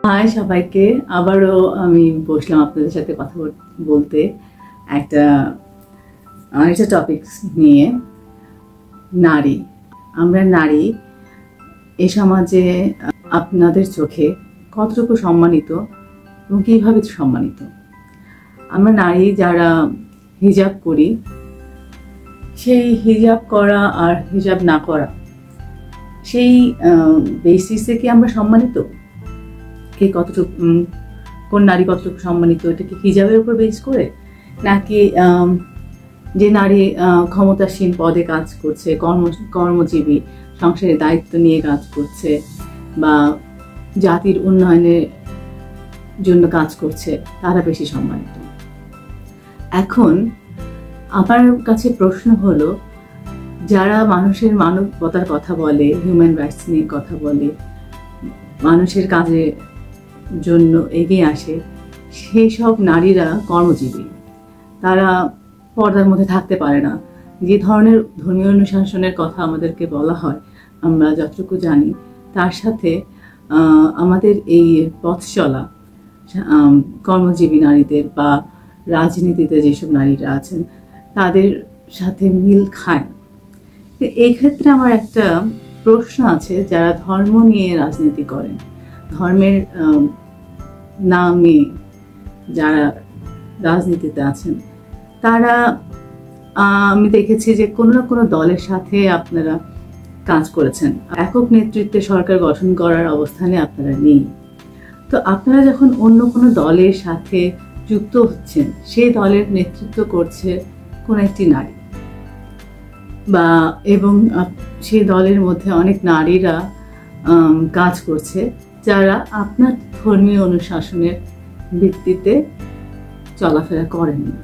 High সবাইকে, আবারও আমি বসলাম আপনাদের সাথে কথা বলতে একটা আরেকটা টপিকস নিয়ে। নারী, আমরা নারী এ সমাজে আপনাদের চোখে কতটুকু সম্মানিত এবং কীভাবে সম্মানিত? আমরা নারী যারা হিজাব করি, সেই হিজাব করা আর হিজাব না করা, সেই বেসিসে কি আমরা সম্মানিত? কে কতটুকু, কোন নারী কতটুকু সম্মানিত, এটা কি হিজাবের উপর বেস করে, নাকি যে নারী ক্ষমতাসীন পদে কাজ করছে, কর্মজীবী, সংসারের দায়িত্ব নিয়ে কাজ করছে বা জাতির উন্নয়নের জন্য কাজ করছে, তারা বেশি সম্মানিত? এখন আমার কাছে প্রশ্ন হলো, যারা মানুষের মানবতার কথা বলে, হিউম্যান রাইটস নিয়ে কথা বলে, মানুষের কাজে জন্য এগিয়ে আসে, সেই সব নারীরা কর্মজীবী, তারা পর্দার মধ্যে থাকতে পারে না। যে ধরনের ধর্মীয় অনুশাসনের কথা আমাদেরকে বলা হয়, আমরা যতটুকু জানি, তার সাথে আমাদের এই পথ চলা কর্মজীবী নারীদের বা রাজনীতিতে যেসব নারীরা আছেন তাদের সাথে মিল খায়। এই ক্ষেত্রে আমার একটা প্রশ্ন আছে, যারা ধর্ম নিয়ে রাজনীতি করেন, ধর্মের নামে যারা রাজনীতিতে আছেন, তারা আমি দেখেছি যে কোনো না কোনো দলের সাথে আপনারা কাজ করেছেন, একক নেতৃত্বে সরকার গঠন করার অবস্থানে আপনারা নেই। তো আপনারা যখন অন্য কোনো দলের সাথে যুক্ত হচ্ছেন, সেই দলের নেতৃত্ব করছে কোন একটি নারী, বা এবং সেই দলের মধ্যে অনেক নারীরা কাজ করছে যারা আপনার ধর্মীয় অনুশাসনের ভিত্তিতে চলাফেরা করেন না।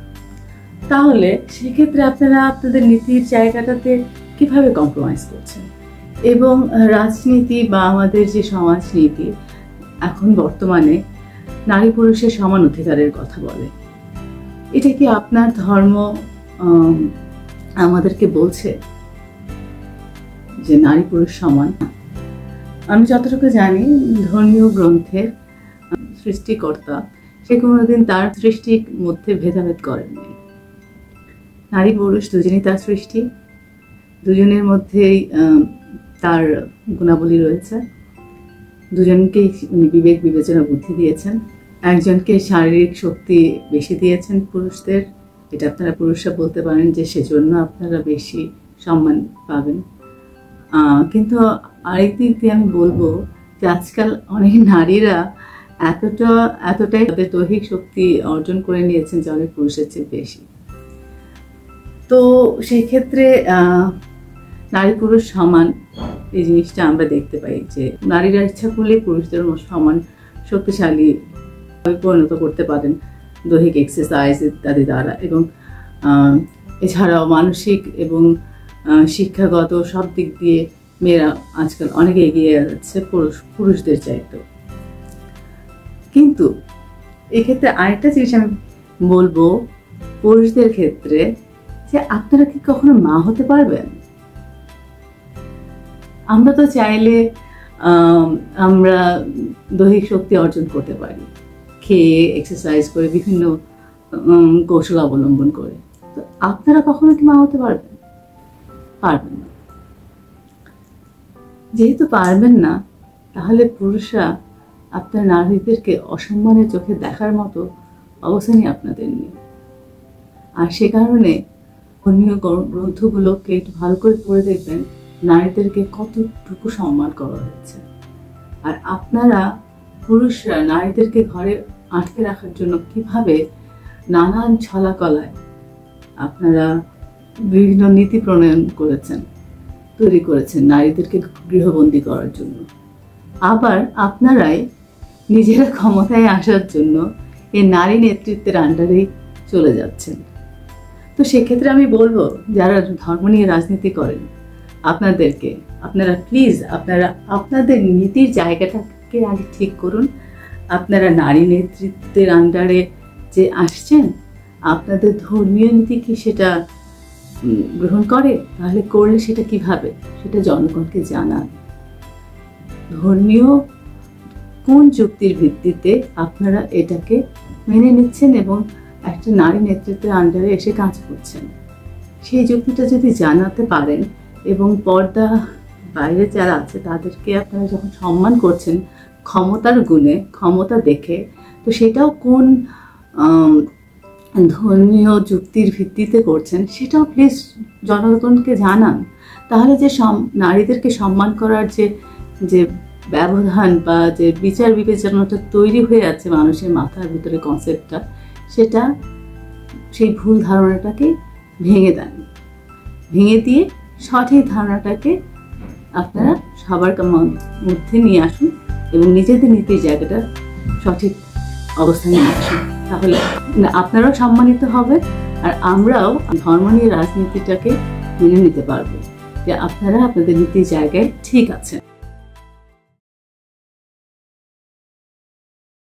তাহলে সেক্ষেত্রে আপনারা আপনাদের নীতির জায়গাটাতে কিভাবে কম্প্রোমাইজ করছেন? এবং রাজনীতি বা আমাদের যে সমাজনীতি এখন বর্তমানে নারী পুরুষের সমান অধিকারের কথা বলে, এটা কি আপনার ধর্ম আমাদেরকে বলছে যে নারী পুরুষ সমান? আমি যতটুকু জানি, ধর্মীয় গ্রন্থের সৃষ্টিকর্তা সে কোনোদিন তার সৃষ্টির মধ্যে ভেদাভেদ করেননি। নারী পুরুষ দুজনেই তার সৃষ্টি, দুজনের মধ্যেই তার গুণাবলী রয়েছে, দুজনকেই উনি বিবেক বিবেচনা বুদ্ধি দিয়েছেন। একজনকে শারীরিক শক্তি বেশি দিয়েছেন পুরুষদের, এটা আপনারা পুরুষরা বলতে পারেন যে সেজন্য আপনারা বেশি সম্মান পাবেন। কিন্তু আরেক দিক দিয়ে আমি বলবো যে আজকাল অনেক নারীরা এতটাই তাদের দৈহিক শক্তি অর্জন করে নিয়েছেন যে অনেক পুরুষের চেয়ে বেশি। তো সেই ক্ষেত্রে নারী পুরুষ সমান এই জিনিসটা আমরা দেখতে পাই যে নারীরা ইচ্ছা করলে পুরুষদের সমান শক্তিশালী পরিণত করতে পারেন দৈহিক এক্সারসাইজ ইত্যাদি দ্বারা, এবং এছাড়াও মানসিক এবং শিক্ষাগত সব দিক দিয়ে মেয়েরা আজকাল অনেক এগিয়ে যাচ্ছে পুরুষদের চাইতে। কিন্তু এক্ষেত্রে আরেকটা জিনিস আমি বলবো পুরুষদের ক্ষেত্রে, যে আপনারা কি কখনো মা হতে পারবেন? আমরা তো চাইলে আমরা দৈহিক শক্তি অর্জন করতে পারি, খেয়ে এক্সারসাইজ করে, বিভিন্ন কৌশল অবলম্বন করে। তো আপনারা কখনো কি মা হতে পারবেন? পারবেন না। যেহেতু পারবেন না, তাহলে পুরুষরা আপনার নারীদেরকে অসম্মানের চোখে দেখার মতো অবস্থানই আপনাদের নেই। আর সে কারণে ধর্মীয় গ্রন্থগুলোকে একটু ভালো করে পড়ে দেখবেন নারীদেরকে কতটুকু সম্মান করা হয়েছে। আর আপনারা পুরুষরা নারীদেরকে ঘরে আটকে রাখার জন্য কিভাবে নানান ছলাকলায় আপনারা বিভিন্ন নীতি প্রণয়ন তৈরি করেছেন নারীদেরকে গৃহবন্দী করার জন্য। আবার আপনারাই নিজেরা ক্ষমতায় আসার জন্য এই নারী নেতৃত্বের আন্ডারেই চলে যাচ্ছেন। তো সেক্ষেত্রে আমি বলবো, যারা ধর্ম নিয়ে রাজনীতি করেন, আপনারা প্লিজ আপনাদের নীতির জায়গাটাকে আগে ঠিক করুন। আপনারা নারী নেতৃত্বের আন্ডারে যে আসছেন, আপনাদের ধর্মীয় নীতি কি সেটা গ্রহণ করে? তাহলে করলে সেটা কিভাবে, সেটা জনগণকে জানান। ধর্মীয় কোন যুক্তির ভিত্তিতে আপনারা এটাকে মেনে নিচ্ছেন এবং একটা নারী নেতৃত্বের আন্ডারে এসে কাজ করছেন। সেই যুক্তিটা যদি জানাতে পারেন এবং পর্দা বাইরে যারা আছে তাদেরকে আপনারা যখন সম্মান করছেন ক্ষমতার গুণে, ক্ষমতা দেখে, তো সেটাও কোন ধর্মীয় যুক্তির ভিত্তিতে করছেন সেটাও প্লিজ জনগণকে জানান। তাহলে যে নারীদেরকে সম্মান করার যে ব্যবধান বা যে বিচার বিবেচনাটা তৈরি হয়ে আছে মানুষের মাথার ভিতরে কনসেপ্টটা, সেটা সেই ভুল ধারণাটাকে ভেঙে দেন, ভেঙে দিয়ে সঠিক ধারণাটাকে আপনারা সবার মধ্যে নিয়ে আসুন এবং নিজেদের নীতির জায়গাটা সঠিক অবস্থানে নিয়ে আসুন। তাহলে আপনারাও সম্মানিত হবে আর আমরাও ধর্ম নিয়ে রাজনীতিটাকে মেনে নিতে পারবো যে আপনারা আপনাদের নীতির জায়গায় ঠিক আছেন।